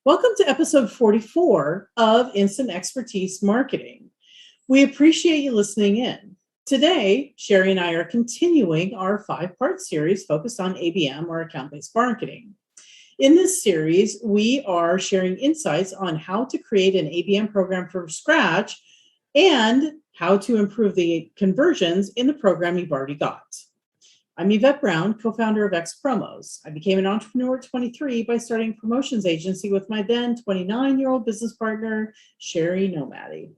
Welcome to episode 44 of Instant Expertise Marketing. We appreciate you listening in. Today, Shari and I are continuing our 5-part series focused on ABM, or account-based marketing. In this series, we are sharing insights on how to create an ABM program from scratch and how to improve the conversions in the program you've already got. I'm Yvette Brown, co-founder of X Promos. I became an entrepreneur at 23 by starting a promotions agency with my then 29-year-old business partner, Shari Nomadi.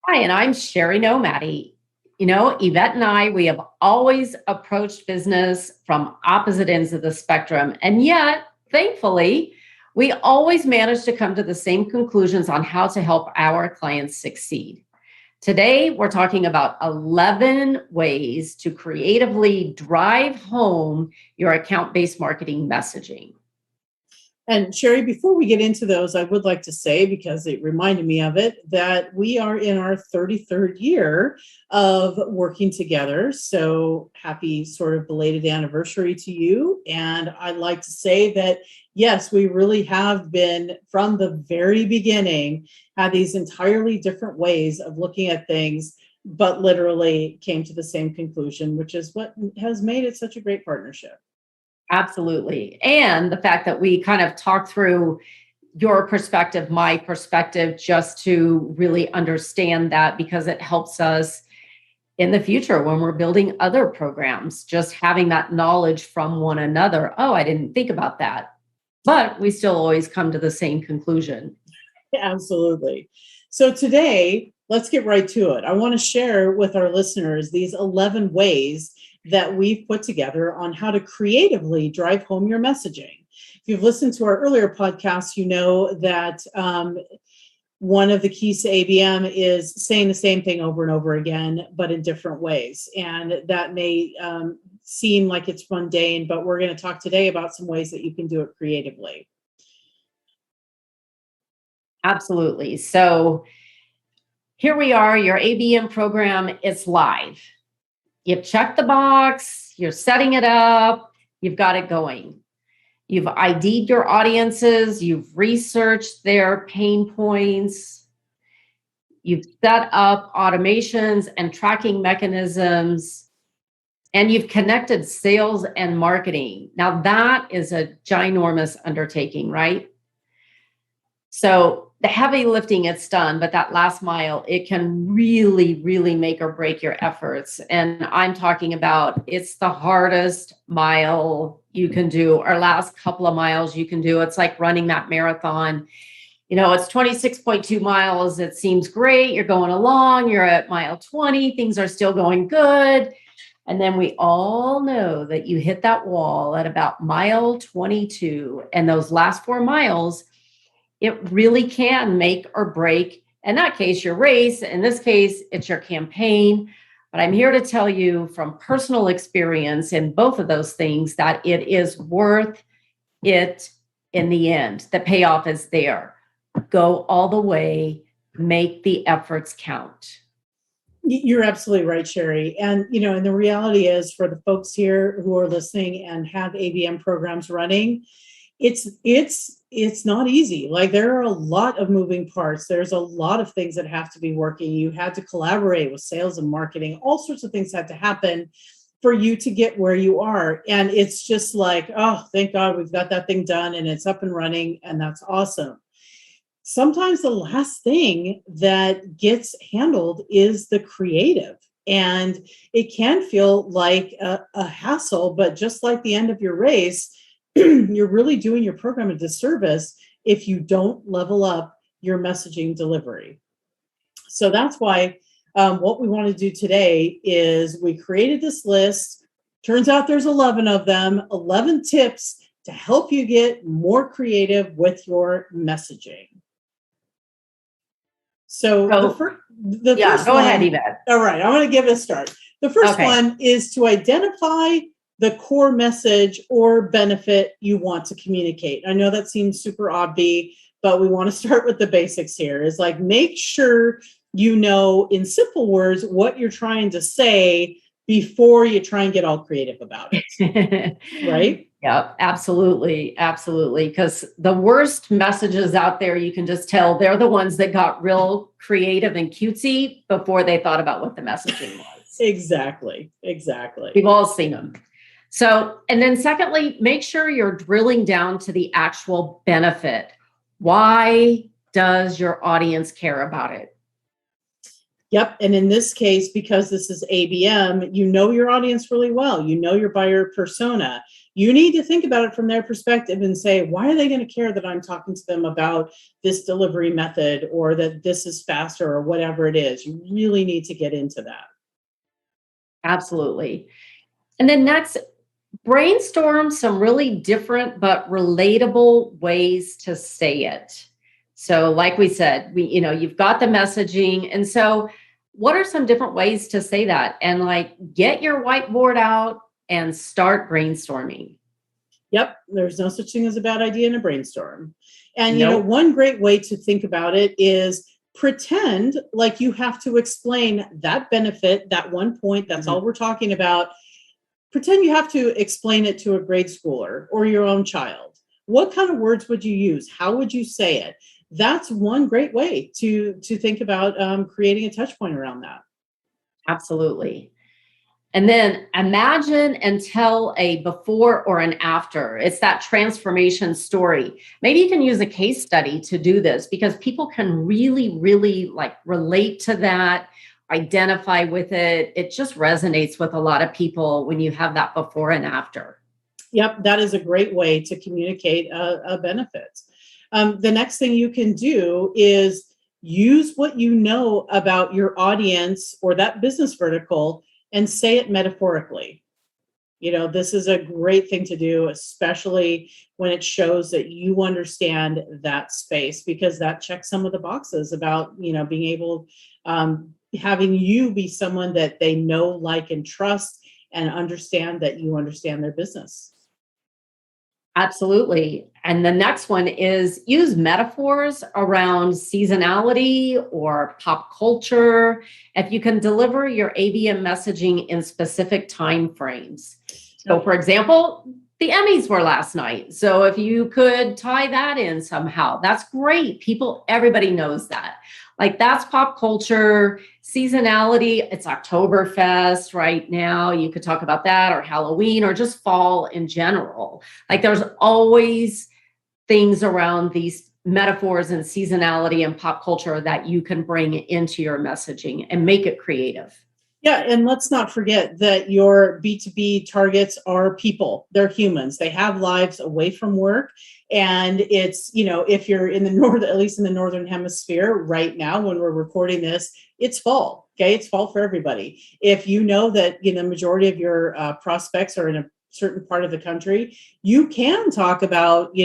Hi, and I'm Shari Nomadi. Yvette and I, we have always approached business from opposite ends of the spectrum. And yet, thankfully, we always manage to come to the same conclusions on how to help our clients succeed. Today, we're talking about 11 ways to creatively drive home your account-based marketing messaging. And Shari, before we get into those, I would like to say, because it reminded me of it, that we are in our 33rd year of working together. So happy sort of belated anniversary to you. And I'd like to say that, yes, we really have been, from the very beginning, had these entirely different ways of looking at things, but literally came to the same conclusion, which is what has made it such a great partnership. Absolutely. And the fact that we kind of talk through your perspective, my perspective, just to really understand that, because it helps us in the future when we're building other programs, just having that knowledge from one another. Oh, I didn't think about that. But we still always come to the same conclusion. Absolutely. So today, let's get right to it. I want to share with our listeners these 11 ways that we've put together on how to creatively drive home your messaging. If you've listened to our earlier podcasts, you know that one of the keys to ABM is saying the same thing over and over again, but in different ways. And that may seem like it's mundane, but we're going to talk today about some ways that you can do it creatively. Absolutely. So here we are, your ABM program is live. You've checked the box, you're setting it up, you've got it going. You've ID'd your audiences, you've researched their pain points, you've set up automations and tracking mechanisms, and you've connected sales and marketing. Now that is a ginormous undertaking, right? So the heavy lifting, it's done, but that last mile, it can really, really make or break your efforts. And I'm talking about, it's the hardest mile you can do, or last couple of miles you can do. It's like running that marathon. It's 26.2 miles. It seems great. You're going along. You're at mile 20. Things are still going good. And then we all know that you hit that wall at about mile 22. And those last 4 miles, it really can make or break, in that case, your race. In this case, it's your campaign. But I'm here to tell you from personal experience in both of those things that it is worth it in the end. The payoff is there. Go all the way, make the efforts count. You're absolutely right, Shari. And, and the reality is, for the folks here who are listening and have ABM programs running, it's not easy. Like, there are a lot of moving parts. There's a lot of things that have to be working. You had to collaborate with sales and marketing. All sorts of things had to happen for you to get where you are. And it's just like, oh, thank God we've got that thing done and it's up and running. And that's awesome. Sometimes the last thing that gets handled is the creative. And it can feel like a hassle, but just like the end of your race, you're really doing your program a disservice if you don't level up your messaging delivery. So that's why what we want to do today is we created this list. Turns out there's 11 of them, 11 tips to help you get more creative with your messaging. So the first go one, ahead, Yvette. All right, I'm going to give it a start. The first one is to identify the core message or benefit you want to communicate. I know that seems super obvious, but we want to start with the basics here. Is like, make sure you know in simple words what you're trying to say before you try and get all creative about it. Right? Yep, absolutely, absolutely. Because the worst messages out there, you can just tell they're the ones that got real creative and cutesy before they thought about what the messaging was. Exactly. Exactly. We've all seen them. So, and then secondly, make sure you're drilling down to the actual benefit. Why does your audience care about it? Yep. And in this case, because this is ABM, you know your audience really well. You know your buyer persona. You need to think about it from their perspective and say, why are they going to care that I'm talking to them about this delivery method or that this is faster or whatever it is? You really need to get into that. Absolutely. And then next, brainstorm some really different but relatable ways to say it. So, like we said, you've got the messaging. And so, what are some different ways to say that? And like, get your whiteboard out and start brainstorming. Yep, there's no such thing as a bad idea in a brainstorm. And Nope. one great way to think about it is pretend like you have to explain that benefit, that one point, that's all we're talking about. Pretend you have to explain it to a grade schooler or your own child. What kind of words would you use? How would you say it? That's one great way to think about creating a touch point around that. Absolutely. And then imagine and tell a before or an after. It's that transformation story. Maybe you can use a case study to do this because people can really, really like relate to that, identify with it. It just resonates with a lot of people when you have that before and after. Yep, that is a great way to communicate a benefit. The next thing you can do is use what you know about your audience or that business vertical and say it metaphorically. This is a great thing to do, especially when it shows that you understand that space, because that checks some of the boxes about, being able, having you be someone that they know, like, and trust and understand that you understand their business. Absolutely. And the next one is use metaphors around seasonality or pop culture. If you can deliver your ABM messaging in specific time frames. So, for example, the Emmys were last night. So if you could tie that in somehow, that's great. Everybody knows that. Like that's pop culture, seasonality. It's Oktoberfest right now. You could talk about that or Halloween or just fall in general. Like there's always things around these metaphors and seasonality and pop culture that you can bring into your messaging and make it creative. Yeah, and let's not forget that your B2B targets are people. They're humans. They have lives away from work. And it's, if you're in the north, at least in the northern hemisphere right now, when we're recording this, it's fall. Okay, it's fall for everybody. If you know that the majority of your prospects are in a certain part of the country, you can talk about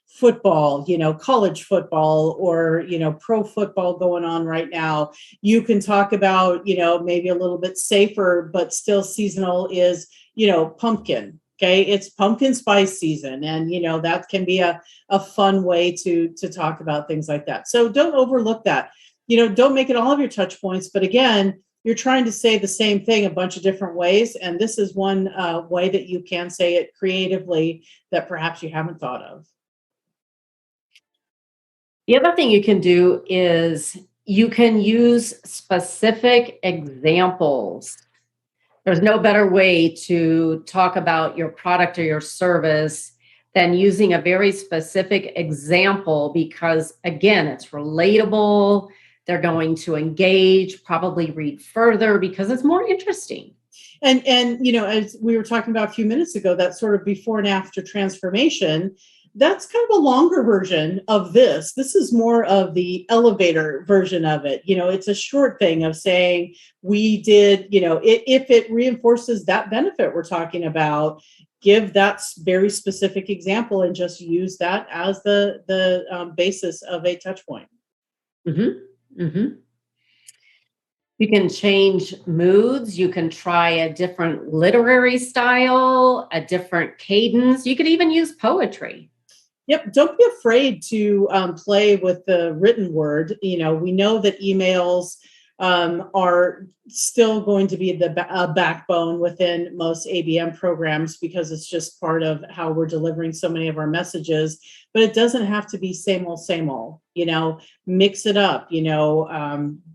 football, college football, or pro football going on right now. You can talk about maybe a little bit safer but still seasonal is pumpkin. Okay, it's pumpkin spice season, and that can be a fun way to talk about things like that. So don't overlook that. Don't make it all of your touch points, but again, you're trying to say the same thing a bunch of different ways, and this is one way that you can say it creatively that perhaps you haven't thought of. The other thing you can do is you can use specific examples. There's no better way to talk about your product or your service than using a very specific example because, again, it's relatable. They're going to engage, probably read further because it's more interesting. And as we were talking about a few minutes ago, that sort of before and after transformation, that's kind of a longer version of this. This is more of the elevator version of it. It's a short thing of saying we did, if it reinforces that benefit we're talking about, give that very specific example and just use that as the basis of a touch point. Mm-hmm. Mm-hmm. You can change moods. You can try a different literary style, a different cadence. You could even use poetry. Yep. Don't be afraid to play with the written word. We know that emails are still going to be the backbone within most ABM programs because it's just part of how we're delivering so many of our messages. But it doesn't have to be same old, same old. Mix it up.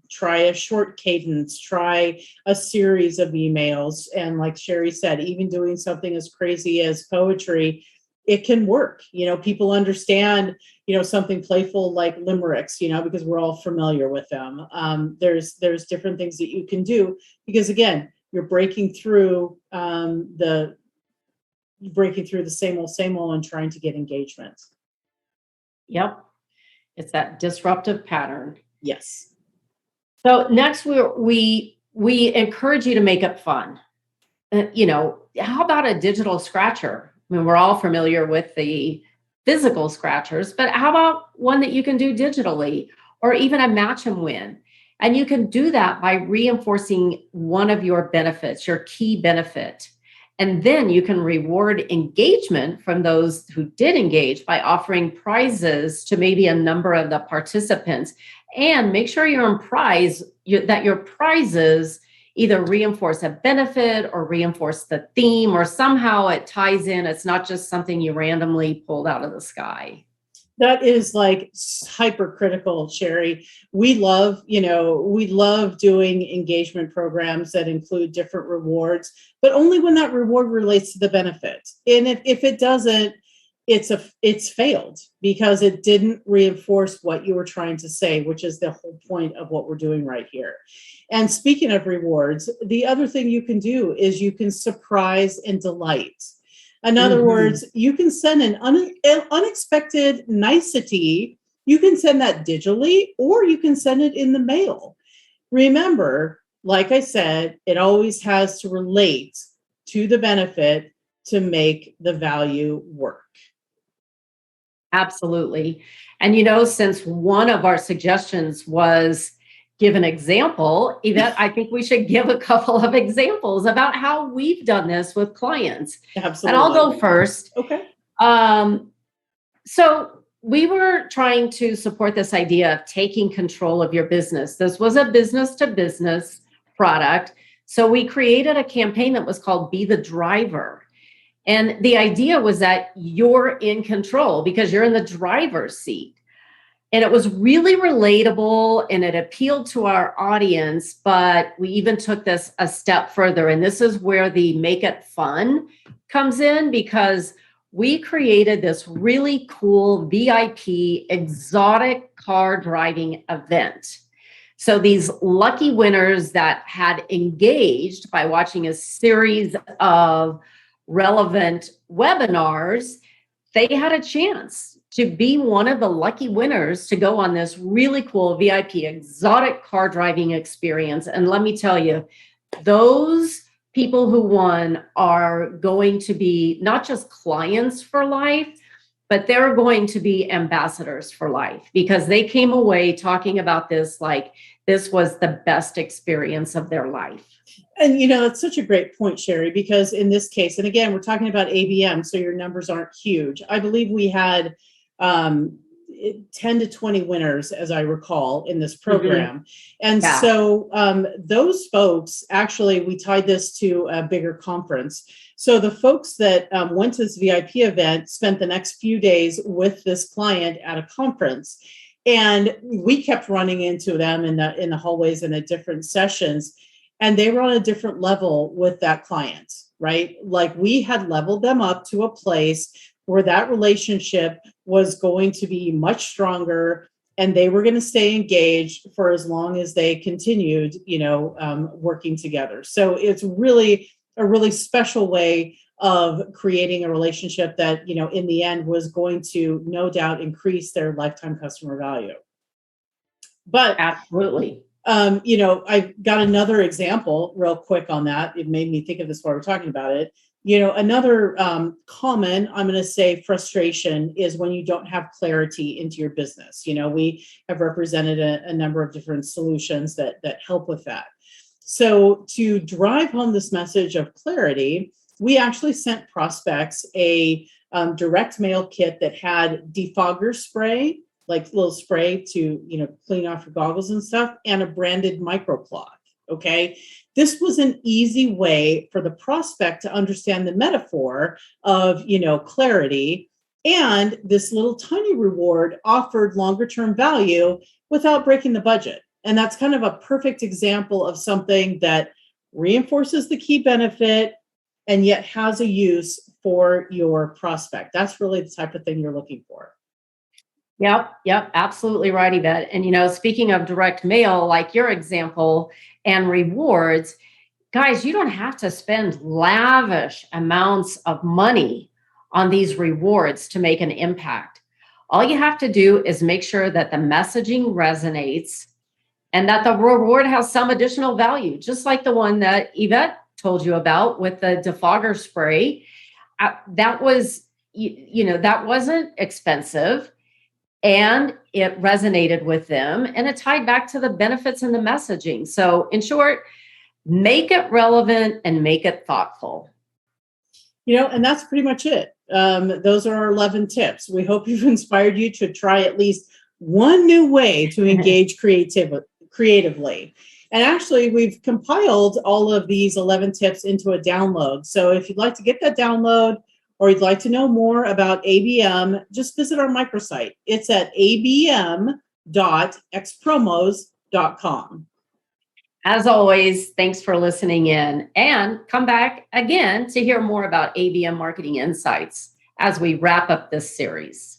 Try a short cadence. Try a series of emails. And like Shari said, even doing something as crazy as poetry, it can work. People understand, something playful like limericks, because we're all familiar with them. There's different things that you can do because again, you're breaking through the same old and trying to get engagement. Yep. It's that disruptive pattern. Yes. So next we encourage you to make it fun. How about a digital scratcher? I mean, we're all familiar with the physical scratchers, but how about one that you can do digitally or even a match and win? And you can do that by reinforcing one of your benefits, your key benefit. And then you can reward engagement from those who did engage by offering prizes to maybe a number of the participants. And make sure that your prizes either reinforce a benefit or reinforce the theme, or somehow it ties in. It's not just something you randomly pulled out of the sky. That is like hypercritical, Shari. We love doing engagement programs that include different rewards, but only when that reward relates to the benefit. And if it doesn't, it's failed because it didn't reinforce what you were trying to say, which is the whole point of what we're doing right here. And speaking of rewards, the other thing you can do is you can surprise and delight. In other words, you can send an unexpected nicety. You can send that digitally, or you can send it in the mail. Remember, like I said, it always has to relate to the benefit to make the value work. Absolutely. And since one of our suggestions was give an example, Yvette, I think we should give a couple of examples about how we've done this with clients. Absolutely. And I'll go first. Okay. So we were trying to support this idea of taking control of your business. This was a business to business product. So we created a campaign that was called Be the Driver. And the idea was that you're in control because you're in the driver's seat. And it was really relatable and it appealed to our audience, but we even took this a step further. And this is where the make it fun comes in, because we created this really cool VIP exotic car driving event. So these lucky winners that had engaged by watching a series of relevant webinars, they had a chance to be one of the lucky winners to go on this really cool VIP exotic car driving experience. And let me tell you, those people who won are going to be not just clients for life, but they're going to be ambassadors for life, because they came away talking about this like this was the best experience of their life. And, it's such a great point, Shari, because in this case, and again, we're talking about ABM, so your numbers aren't huge. I believe we had 10 to 20 winners, as I recall, in this program. And so those folks, actually, we tied this to a bigger conference. So the folks that went to this VIP event spent the next few days with this client at a conference. And we kept running into them in the hallways and at different sessions. And they were on a different level with that client, right? Like we had leveled them up to a place where that relationship was going to be much stronger and they were going to stay engaged for as long as they continued, working together. So it's really a really special way of creating a relationship that, in the end was going to no doubt increase their lifetime customer value. But absolutely. I got another example real quick on that. It made me think of this while we're talking about it. Another common, I'm going to say, frustration is when you don't have clarity into your business. We have represented a number of different solutions that help with that. So to drive home this message of clarity, we actually sent prospects a direct mail kit that had defogger spray like little spray to, clean off your goggles and stuff, and a branded microcloth. Okay. This was an easy way for the prospect to understand the metaphor of, clarity. And this little tiny reward offered longer term value without breaking the budget. And that's kind of a perfect example of something that reinforces the key benefit and yet has a use for your prospect. That's really the type of thing you're looking for. Yep, absolutely right, Yvette. And speaking of direct mail, like your example and rewards, guys, you don't have to spend lavish amounts of money on these rewards to make an impact. All you have to do is make sure that the messaging resonates and that the reward has some additional value, just like the one that Yvette told you about with the defogger spray. That was, that wasn't expensive. And it resonated with them, and it tied back to the benefits and the messaging. So in short, make it relevant and make it thoughtful. And that's pretty much it. Those are our 11 tips. We hope you've inspired you to try at least one new way to engage creatively. And actually, we've compiled all of these 11 tips into a download. So if you'd like to get that download, or you'd like to know more about ABM, just visit our microsite. It's at abm.xpromos.com. As always, thanks for listening in, and come back again to hear more about ABM marketing insights as we wrap up this series.